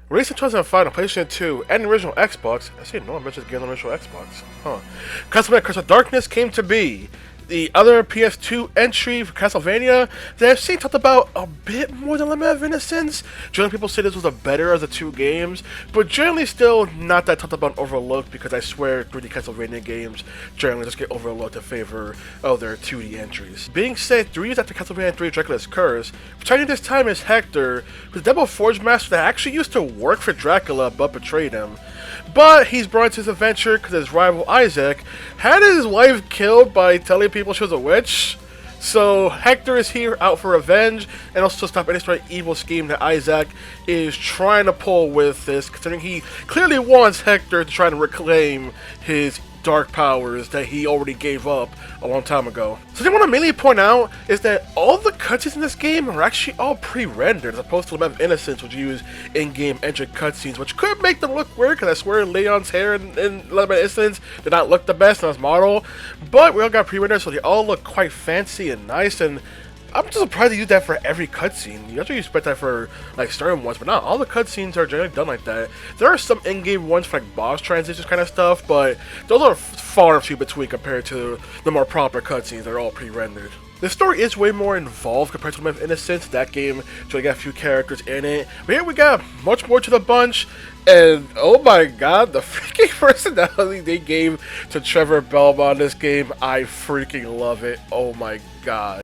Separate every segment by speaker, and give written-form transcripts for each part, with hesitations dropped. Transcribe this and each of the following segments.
Speaker 1: Released in 2005 on PlayStation 2 and the original Xbox. I see no one mentions games on the original Xbox. Huh. Castlevania Curse of Darkness came to be. The other PS2 entry for Castlevania that I've seen talked about a bit more than Lament of Innocence. Generally, people say this was the better of the two games, but generally still not that talked about and overlooked because I swear 3D Castlevania games generally just get overlooked in favor of their 2D entries. Being said, 3 years after Castlevania 3 Dracula's Curse, returning this time is Hector, who's a Devil Forge master that actually used to work for Dracula but betrayed him. But he's brought into his adventure because his rival Isaac had his wife killed by telling people she was a witch. So Hector is here out for revenge and also to stop any sort of evil scheme that Isaac is trying to pull with this, considering he clearly wants Hector to try to reclaim his dark powers that he already gave up a long time ago. Something I want to mainly point out is that all the cutscenes in this game are actually all pre-rendered as opposed to Lament of Innocence, which use in-game entered cutscenes, which could make them look weird because I swear Leon's hair in Lament of Innocence did not look the best on his model, but we all got pre-rendered so they all look quite fancy and nice, and I'm just surprised they use that for every cutscene. You usually expect that for like certain ones, but not all the cutscenes are generally done like that. There are some in-game ones for like boss transitions kind of stuff, but those are far and few between compared to the more proper cutscenes that are all pre-rendered. The story is way more involved compared to Lament of Innocence. That game actually got a few characters in it, but here we got much more to the bunch. And oh my god, the freaking personality they gave to Trevor Belmont in this game, I freaking love it. Oh my god.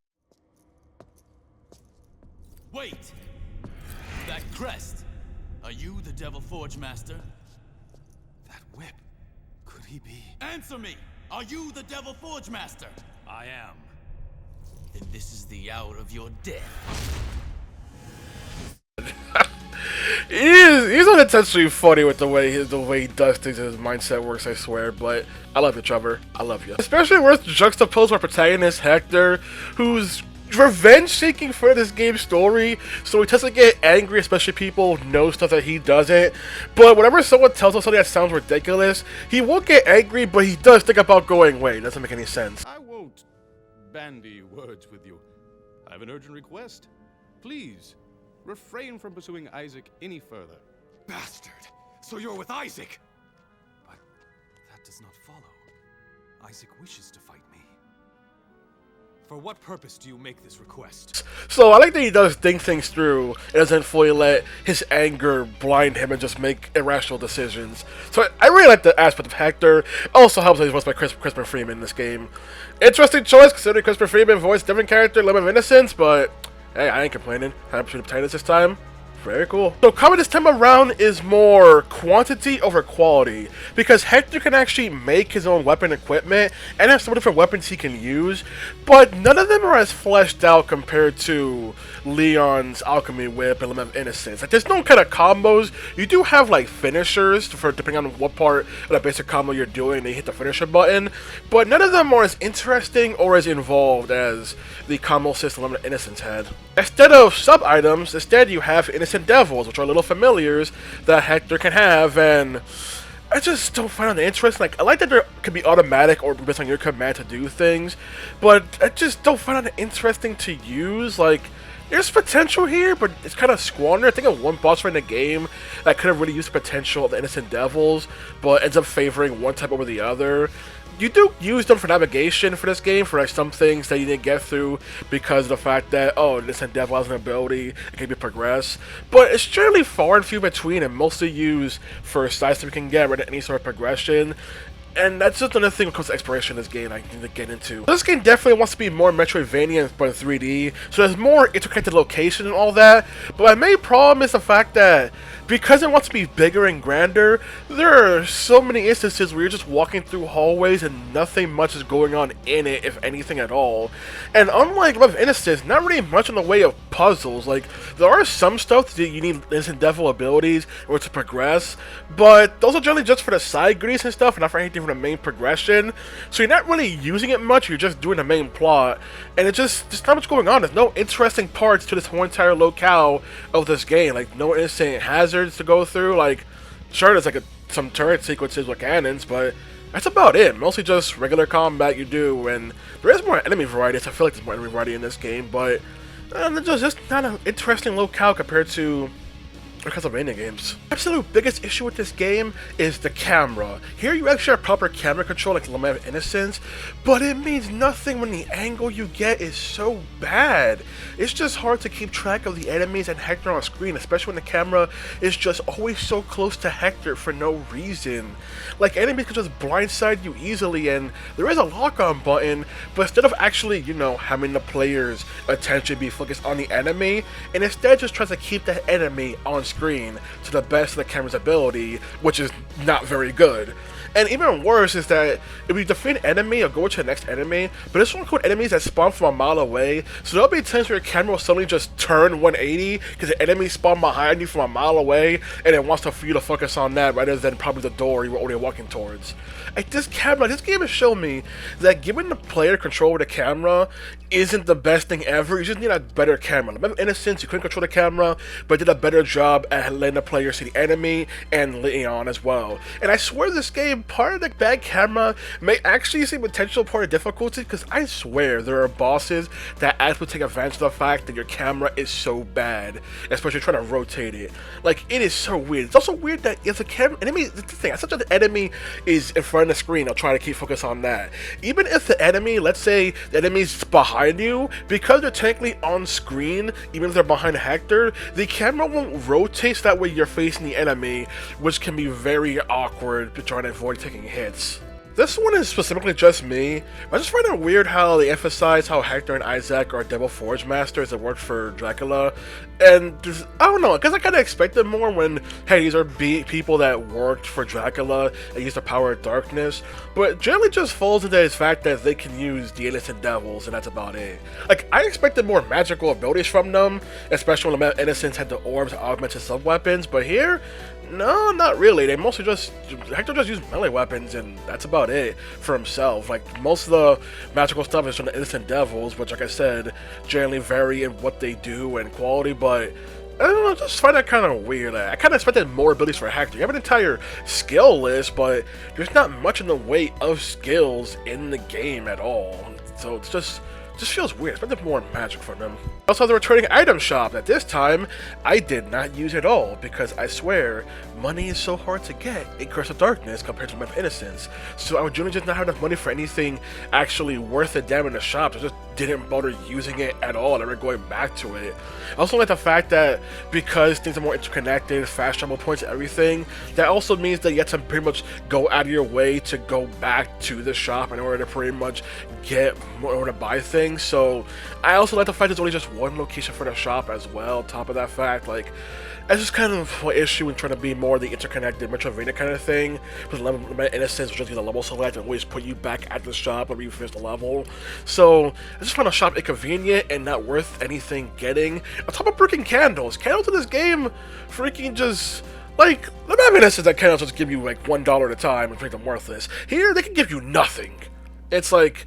Speaker 2: Wait! That crest! Are you the Devil Forge Master?
Speaker 3: That whip. Could he be?
Speaker 2: Answer me! Are you the Devil Forge Master?
Speaker 3: I am.
Speaker 2: Then this is the hour of your death.
Speaker 1: He's unintentionally funny with the way he does things and his mindset works, I swear, but I love you, Trevor. I love you. Especially where it's juxtaposed our protagonist, Hector, who's revenge seeking for this game's story, so he tends to get angry, especially people know stuff that he doesn't. But whenever someone tells him something that sounds ridiculous, he won't get angry, but he does think about going, wait, it doesn't make any sense.
Speaker 3: I won't bandy words with you. I have an urgent request. Please, refrain from pursuing Isaac any further.
Speaker 4: Bastard! So you're with Isaac!
Speaker 3: But that does not follow. Isaac wishes to fight me.
Speaker 4: For what purpose do you make this request?
Speaker 1: So I like that he does think things through and doesn't fully let his anger blind him and just make irrational decisions. So I really like the aspect of Hector. Also helps that he's voiced by Christopher Freeman in this game. Interesting choice considering Christopher Freeman voiced a different character in Lament of Innocence, but hey, I ain't complaining. Had an opportunity to play this time. Very cool. So combat this time around is more quantity over quality, because Hector can actually make his own weapon equipment and have some different weapons he can use, but none of them are as fleshed out compared to Leon's alchemy whip and Lament of Innocence. Like, there's no kind of combos. You do have like finishers for depending on what part of the basic combo you're doing, they hit the finisher button, but none of them are as interesting or as involved as the combo system Lament of Innocence had. Instead of sub-items, instead you have innocent devils, which are little familiars that Hector can have, and I just don't find it interesting. Like, I like that there can be automatic or based on your command to do things, but I just don't find it interesting to use. Like, there's potential here, but it's kind of squandered. I think of one boss fight in the game that could have really used the potential of the innocent devils, but ends up favoring one type over the other. You do use them for navigation for this game, for like some things that you didn't get through because of the fact that, oh, this devil has an ability, it can be progressed. But it's generally far and few between and mostly used for size that we can get rid of any sort of progression. And that's just another thing when it comes to exploration in this game I need to get into. This game definitely wants to be more Metroidvania but in 3D, so there's more interconnected location and all that. But my main problem is the fact that because it wants to be bigger and grander, there are so many instances where you're just walking through hallways and nothing much is going on in it, if anything at all. And unlike Lament of Innocence, not really much in the way of puzzles. Like, there are some stuff that you need innocent devil abilities or to progress, but those are generally just for the side grease and stuff, and not for anything from the main progression. So you're not really using it much, you're just doing the main plot, and there's not much going on. There's no interesting parts to this whole entire locale of this game. Like, no innocent hazards to go through. Like, sure, there's like some turret sequences with cannons, but that's about it. Mostly just regular combat you do, and there is more enemy variety. So I feel like there's more enemy variety in this game, but there's just not an interesting locale compared to or Castlevania games. The absolute biggest issue with this game is the camera. Here you actually have proper camera control like Lament of Innocence, but it means nothing when the angle you get is so bad. It's just hard to keep track of the enemies and Hector on screen, especially when the camera is just always so close to Hector for no reason. Like, enemies can just blindside you easily, and there is a lock-on button, but instead of actually, you know, having the player's attention be focused on the enemy, and instead just tries to keep the enemy on screen to the best of the camera's ability, which is not very good. And even worse is that if you defeat an enemy or go to the next enemy, but this will include enemies that spawn from a mile away, so there'll be times where your camera will suddenly just turn 180 because the enemy spawned behind you from a mile away and it wants for you to focus on that rather than probably the door you were already walking towards. Like, this game has shown me that giving the player control over the camera isn't the best thing ever. You just need a better camera. Remember Innocence, you couldn't control the camera, but did a better job at letting the player see the enemy and Leon as well. And I swear this game, part of the bad camera may actually see potential part of difficulty, because I swear there are bosses that actually take advantage of the fact that your camera is so bad, especially trying to rotate it. Like, it is so weird. It's also weird that if the enemy, the thing, such as the enemy is in front of the screen, I'll try to keep focus on that. Even if the enemy, let's say the enemy's behind you, because they're technically on screen, even if they're behind Hector, the camera won't rotate so that way you're facing the enemy, which can be very awkward to try to avoid taking hits. This one is specifically just me. I just find it weird how they emphasize how Hector and Isaac are Devil Forge masters that worked for Dracula, and just, I don't know, because I kind of expected more when, hey, these are people that worked for Dracula and used the power of darkness, but generally just falls into the fact that they can use the innocent devils, and that's about it. Like, I expected more magical abilities from them, especially when Innocence had the orbs to augment his sub-weapons, but here, no, not really. They mostly Hector just used melee weapons, and that's about it for himself. Like, most of the magical stuff is from the innocent devils, which, like I said, generally vary in what they do and quality, but I don't know, I just find that kind of weird. I kind of expected more abilities for Hector. You have an entire skill list, but there's not much in the way of skills in the game at all. So it's just feels weird. I expected more magic from them. I also have the returning item shop. At this time, I did not use it all because I swear money is so hard to get in Curse of Darkness compared to Lament of Innocence. So I would generally just not have enough money for anything actually worth a damn in the shop. I just didn't bother using it at all, never going back to it. I also like the fact that because things are more interconnected, fast travel points, everything, that also means that you have to pretty much go out of your way to go back to the shop in order to pretty much get more, in order to buy things. So I also like the fact there's only just one location for the shop as well. On top of that fact, like, that's just kind of an issue in trying to be more the interconnected Metroidvania kind of thing. Because Lament of Innocence will just use a level select and always put you back at the shop whenever you finish the level. So I just find the shop inconvenient and not worth anything getting. On top of freaking candles. Candles in this game freaking just, like, Lament of Innocence that candles just give you like $1 at a time and make them worthless. Here they can give you nothing. It's like,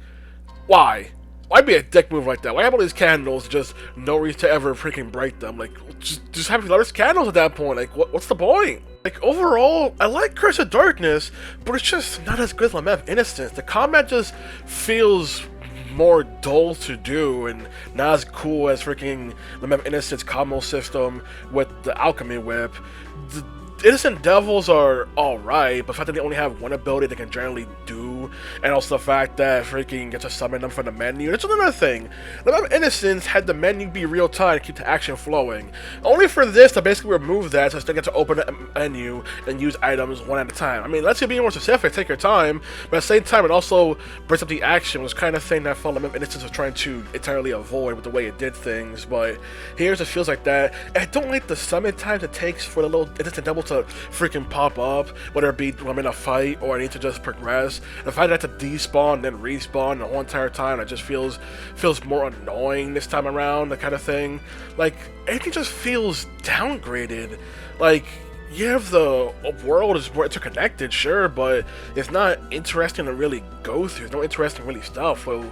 Speaker 1: why? Why be a dick move like that? Why have all these candles, just no reason to ever freaking break them? Like, just have these candles at that point. Like, what's the point? Like, overall, I like Curse of Darkness, but it's just not as good as Lament of Innocence. The combat just feels more dull to do and not as cool as freaking Lament of Innocence combo system with the Alchemy Whip. The Innocent Devils are alright, but the fact that they only have one ability they can generally do, and also the fact that freaking get to summon them from the menu. That's another thing. Lament of Innocence had the menu be real time to keep the action flowing. Only for this to basically remove that, so they get to open the menu and use items one at a time. I mean, let's be more specific, take your time, but at the same time, it also breaks up the action, which kind of thing that I felt Lament of Innocence was trying to entirely avoid with the way it did things. But here it just feels like that. And I don't like the summon times it takes for the little Innocent Devil to freaking pop up, whether it be when I'm in a fight or I need to just progress. The fact that I have to despawn and then respawn the whole entire time, it just feels more annoying this time around, that kind of thing. Like, everything just feels downgraded. Like, yeah, the world is more interconnected, sure, but it's not interesting to really go through. There's no interesting really stuff. Well,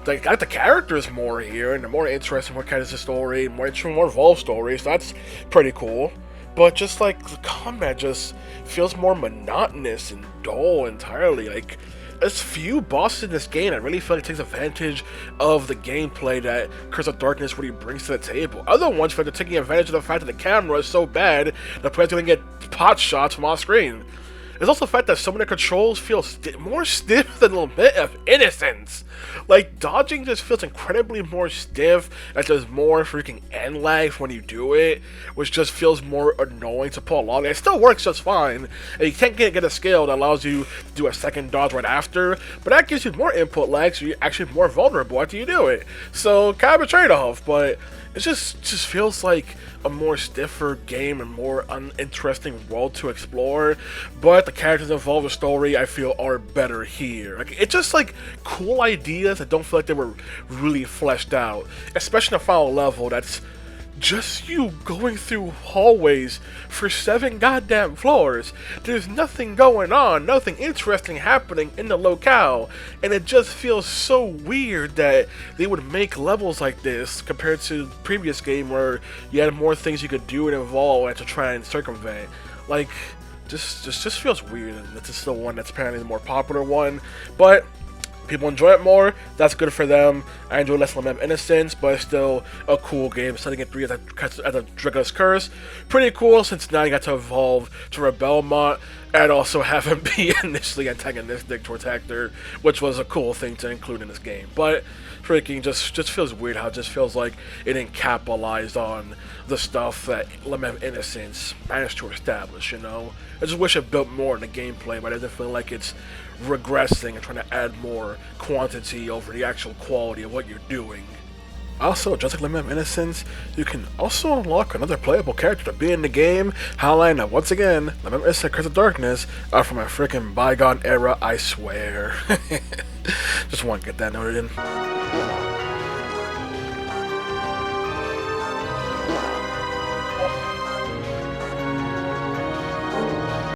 Speaker 1: like, I got the characters more here, and they're more interesting, more kind of the story, more involved stories. So that's pretty cool. But just like the combat just feels more monotonous and dull entirely. Like, there's few bosses in this game that really feel like it takes advantage of the gameplay that Curse of Darkness really brings to the table. Other ones feel like they're taking advantage of the fact that the camera is so bad that players are going to get pot shots from off screen. There's also the fact that some of the controls feel more stiff than Lament of Innocence. Like, dodging just feels incredibly more stiff, like there's more freaking end lag when you do it, which just feels more annoying to pull along. It still works just fine, and you can't get a skill that allows you to do a second dodge right after, but that gives you more input lag, so you're actually more vulnerable after you do it. So, kind of a trade-off, but it just feels like a more stiffer game and more uninteresting world to explore, but the characters involved in the story I feel are better here. Like, it's just like cool ideas that don't feel like they were really fleshed out, especially in the final level that's just you going through hallways for 7 goddamn floors. There's nothing going on, nothing interesting happening in the locale, and it just feels so weird that they would make levels like this compared to the previous game where you had more things you could do and evolve and to try and circumvent. Like, just feels weird, and this is the one that's apparently the more popular one, but people enjoy it more, that's good for them. I enjoy less Lament of Innocence, but it's still a cool game. Setting it 3 as a Dracula's Curse. Pretty cool, since now you got to evolve to Belmont, and also have him be initially antagonistic towards Hector, which was a cool thing to include in this game. But freaking just feels weird how it just feels like it didn't capitalize on the stuff that Lament of Innocence managed to establish, you know? I just wish it built more in the gameplay, but it doesn't feel like it's regressing and trying to add more quantity over the actual quality of what you're doing. Also, just like Lament of Innocence, you can also unlock another playable character to be in the game, highlighting that once again, Lament of Innocence Curse of Darkness are from a freaking bygone era, I swear. Just want to get that noted in.